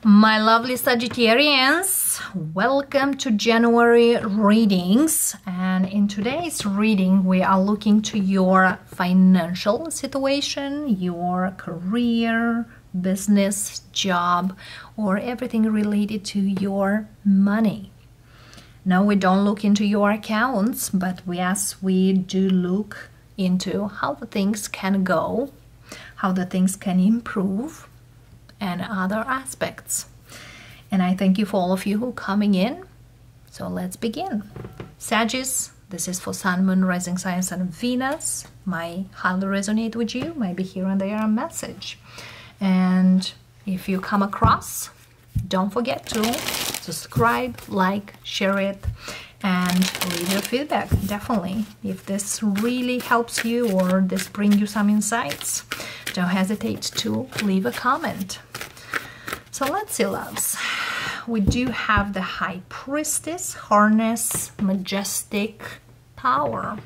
My lovely Sagittarians, welcome to January readings, and in today's reading we are looking to your financial situation, your career, business, job, or everything related to your money. Now we don't look into your accounts, but we do look into how the things can go, how the things can improve, and other aspects. And I thank you for all of you who are coming in. So let's begin. Sagittarius, this is for Sun, Moon, Rising Signs, and Venus. Might highly resonate with you, maybe here and there a message. And if you come across, don't forget to subscribe, like, share it, and leave your feedback. Definitely, if this really helps you or this brings you some insights, don't hesitate to leave a comment. So let's see, loves. We do have the High Priestess, harness, majestic power.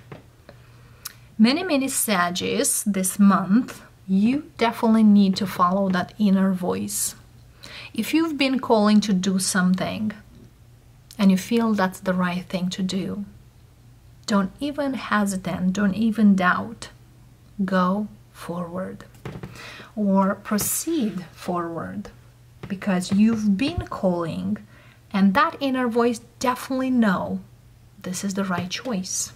Many Sagittarius this month, you definitely need to follow that inner voice. If you've been calling to do something and you feel that's the right thing to do, don't even hesitate, don't even doubt. Go forward or proceed forward, because you've been calling and that inner voice definitely know this is the right choice.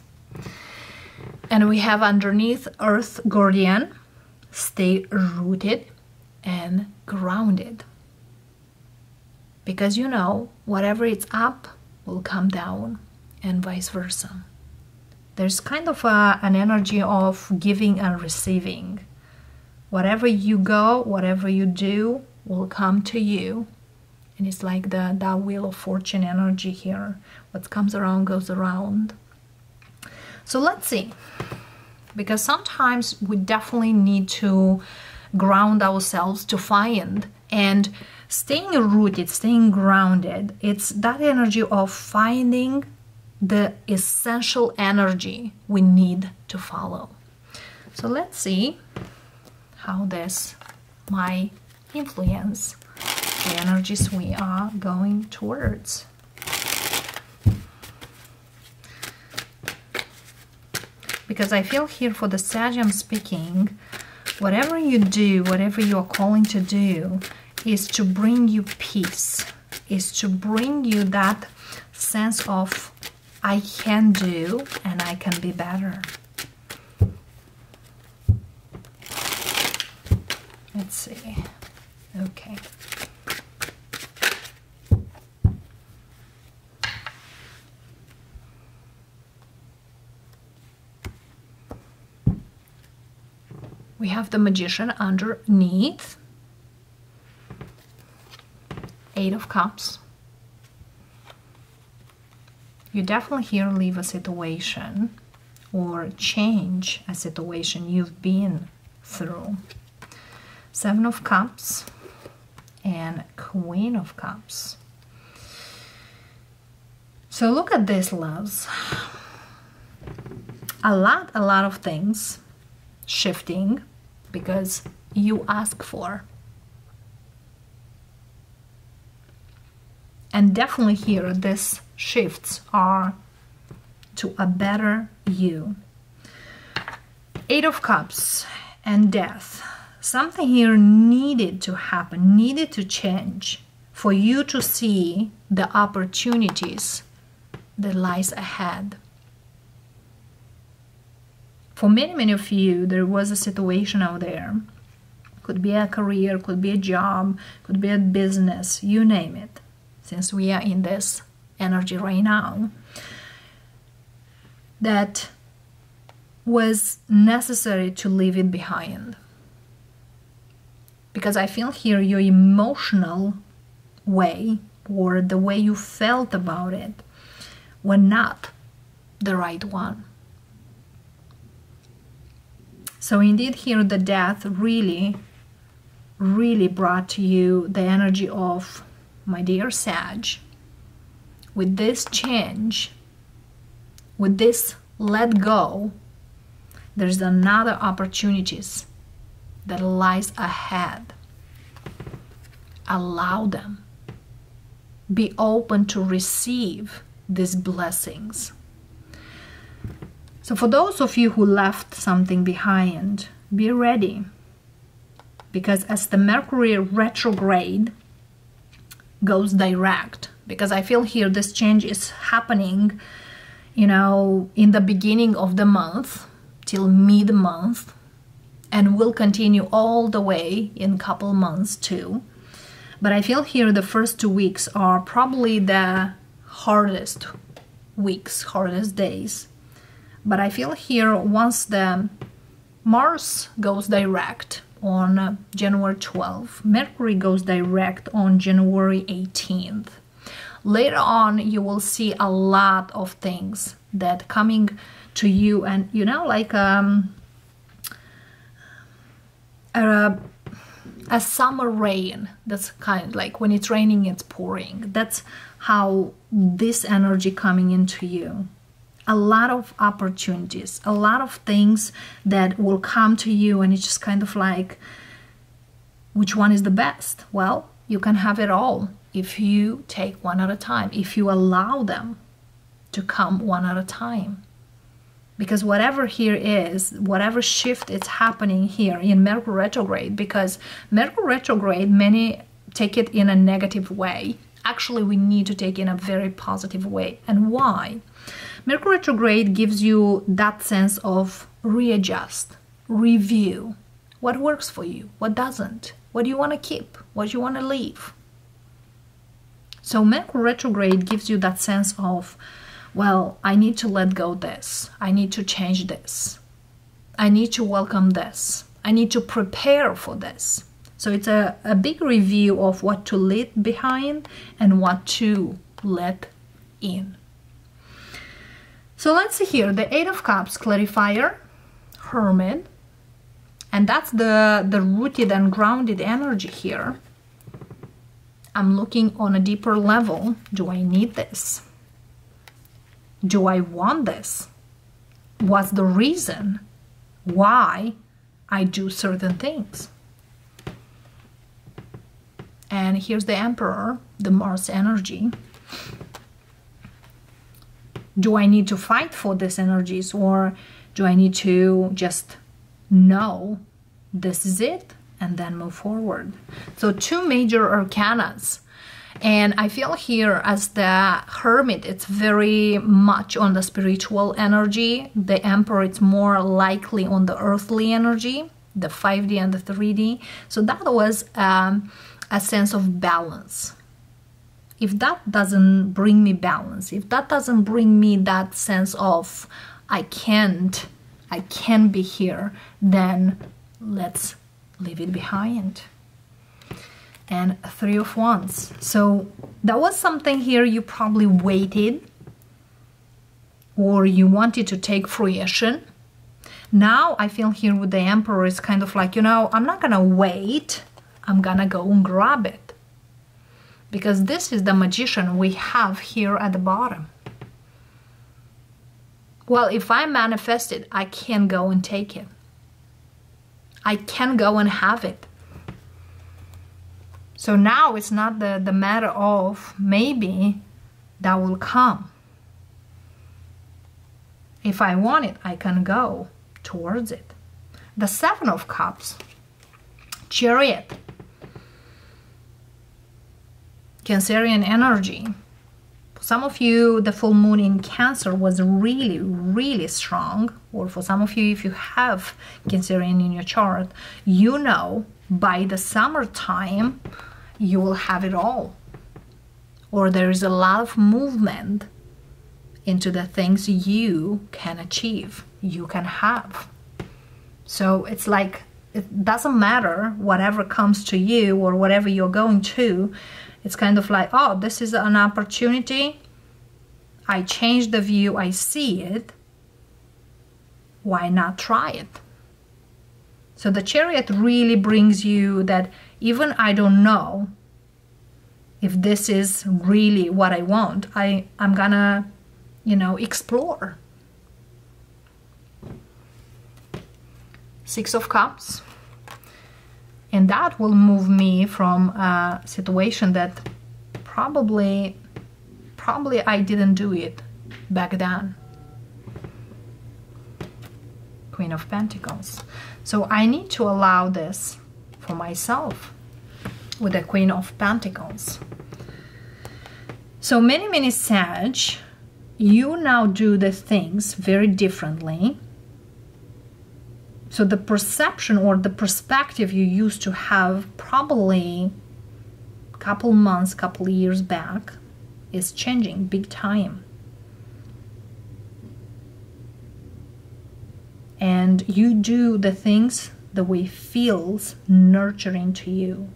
And we have underneath Earth Guardian, stay rooted and grounded, because you know whatever it's up will come down and vice versa. There's kind of an energy of giving and receiving. Whatever you go, whatever you do will come to you. And it's like that wheel of fortune energy here. What comes around goes around. So let's see. Because sometimes we definitely need to ground ourselves to find, and staying rooted, staying grounded, it's that energy of finding the essential energy we need to follow. So let's see how this might influence the energies we are going towards. Because I feel here for the Sag I'm speaking, whatever you do, whatever you are calling to do, is to bring you peace, is to bring you that sense of I can do and I can be better. Let's see. Okay. We have the Magician underneath. Eight of Cups. You definitely here leave a situation or change a situation you've been through. Seven of Cups and Queen of Cups. So look at this, loves. A lot of things shifting because you ask for. And definitely here, these shifts are to a better you. Eight of Cups and Death. Something here needed to happen, needed to change for you to see the opportunities that lies ahead. For many of you, there was a situation out there. Could be a career, could be a job, could be a business, you name it. Since we are in this energy right now, that was necessary to leave it behind. Because I feel here your emotional way or the way you felt about it were not the right one. So indeed here the Death really brought to you the energy of, my dear Sag, with this change, with this let go, there's another opportunities that lies ahead. allow them. Be open to receive these blessings. So for those of you who left something behind, be ready. Because as the Mercury retrograde goes direct, because I feel here this change is happening, you know, in the beginning of the month till mid-month, and will continue all the way in a couple months too. But I feel here the first 2 weeks are probably the hardest weeks, hardest days. But I feel here once the Mars goes direct on January 12th, Mercury goes direct on January 18th. Later on, you will see a lot of things that coming to you, and you know, like a summer rain. That's kind of like when it's raining, it's pouring. That's how this energy coming into you. A lot of opportunities, a lot of things that will come to you, and it's just kind of like, which one is the best? Well, you can have it all if you take one at a time, if you allow them to come one at a time. Because whatever here is, whatever shift is happening here in Mercury retrograde, because Mercury retrograde, many take it in a negative way. Actually, we need to take it in a very positive way. And why? Mercury retrograde gives you that sense of readjust, review. What works for you? What doesn't? What do you want to keep? What do you want to leave? So Mercury retrograde gives you that sense of, well, I need to let go this. I need to change this. I need to welcome this. I need to prepare for this. So it's a big review of what to leave behind and what to let in. So let's see here, the Eight of Cups, clarifier, Hermit, and that's the rooted and grounded energy here. I'm looking on a deeper level. Do I need this? Do I want this? What's the reason why I do certain things? And here's the Emperor, the Mars energy. Do I need to fight for these energies, or do I need to just know this is it and then move forward? So two major arcanas. And I feel here as the Hermit, it's very much on the spiritual energy. The Emperor, it's more likely on the earthly energy, the 5D and the 3D. So that was a sense of balance. If that doesn't bring me balance, if that doesn't bring me that sense of I can be here, then let's leave it behind. And Three of Wands. So that was something here you probably waited, or you wanted to take fruition. Now I feel here with the Emperor, it's kind of like, you know, I'm not gonna wait, I'm gonna go and grab it. Because this is the Magician we have here at the bottom. Well, if I manifest it, I can go and take it. I can go and have it. So now it's not the matter of maybe that will come. If I want it, I can go towards it. The Seven of Cups, Chariot, Cancerian energy. For some of you, the full moon in Cancer was really, really strong. Or for some of you, if you have Cancerian in your chart, you know by the summertime, you will have it all. Or there is a lot of movement into the things you can achieve, you can have. So it's like, it doesn't matter whatever comes to you or whatever you're going to. It's kind of like, oh, this is an opportunity. I change the view, I see it. Why not try it? So the Chariot really brings you that even I don't know if this is really what I want, I'm gonna, you know, explore. Six of Cups. And that will move me from a situation that probably I didn't do it back then. Queen of Pentacles. So I need to allow this for myself with the Queen of Pentacles. So many Sag, you now do the things very differently. So the perception or the perspective you used to have probably a couple months, couple years back is changing big time. And you do the things the way it feels nurturing to you.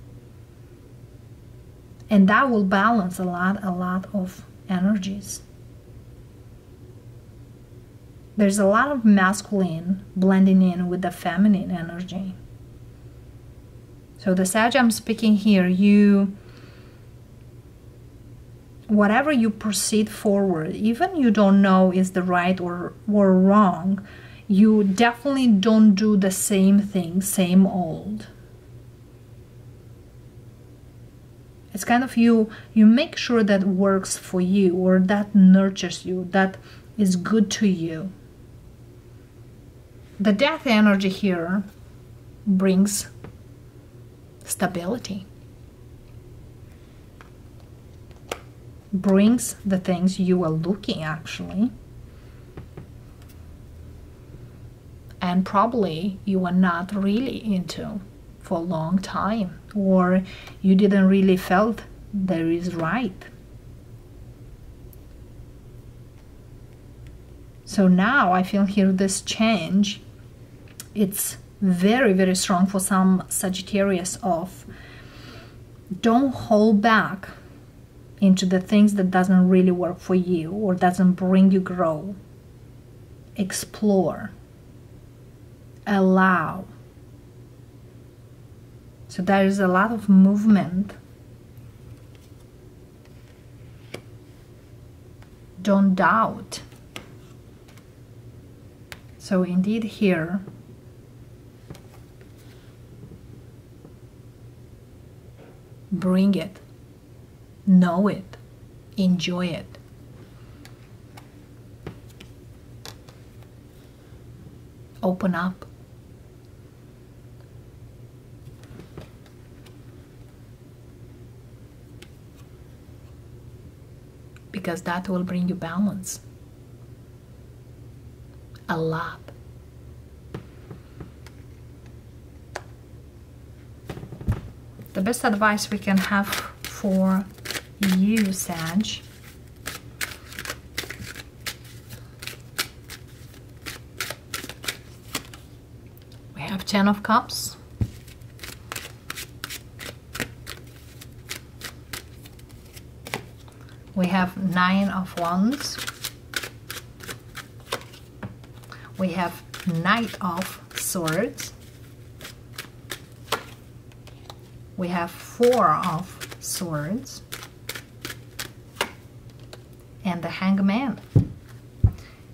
And that will balance a lot of energies. There's a lot of masculine blending in with the feminine energy. So the Sag I'm speaking here, whatever you proceed forward, even you don't know is the right or wrong, you definitely don't do the same thing, same old. It's kind of you make sure that works for you, or that nurtures you, that is good to you. The Death energy here brings stability, brings the things you are looking actually, and probably you are not really into for a long time, or you didn't really felt there is right. So now I feel here this change, it's very strong for some Sagittarius of don't hold back into the things that doesn't really work for you or doesn't bring you grow. Explore. Allow. So there is a lot of movement. Don't doubt. So indeed here, bring it, know it, enjoy it. Open up. Because that will bring you balance. A lot. The best advice we can have for you, Sag, we have 10 of Cups. We have 9 of Wands. We have Knight of Swords. We have 4 of Swords. And the Hangman.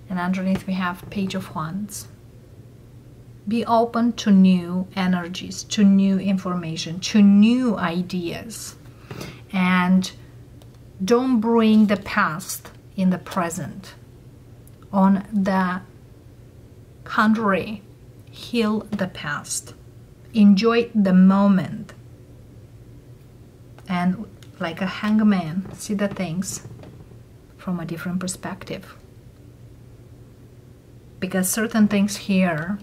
And underneath we have Page of Wands. Be open to new energies, to new information, to new ideas. And don't bring the past in the present. On the contrary, heal the past. Enjoy the moment. And like a hangman, see the things from a different perspective. Because certain things here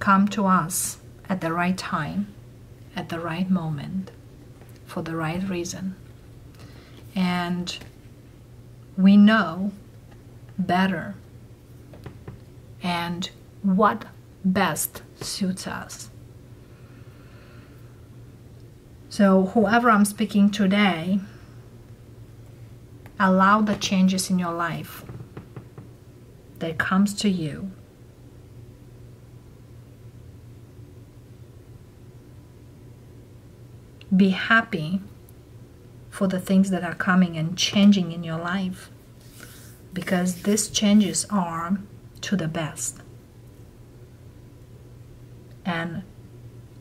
come to us at the right time, at the right moment, for the right reason. And we know better and what best suits us. So whoever I'm speaking today, allow the changes in your life that comes to you. Be happy for the things that are coming and changing in your life, because these changes are to the best. And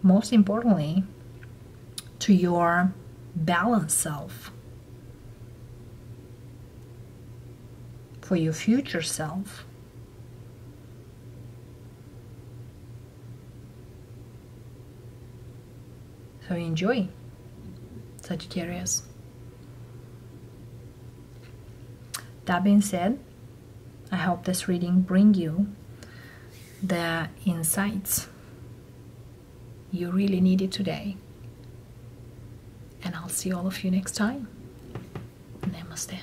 most importantly, to your balanced self, for your future self. So enjoy, Sagittarius. That being said, I hope this reading brings you the insights you really needed today. And I'll see all of you next time. Namaste.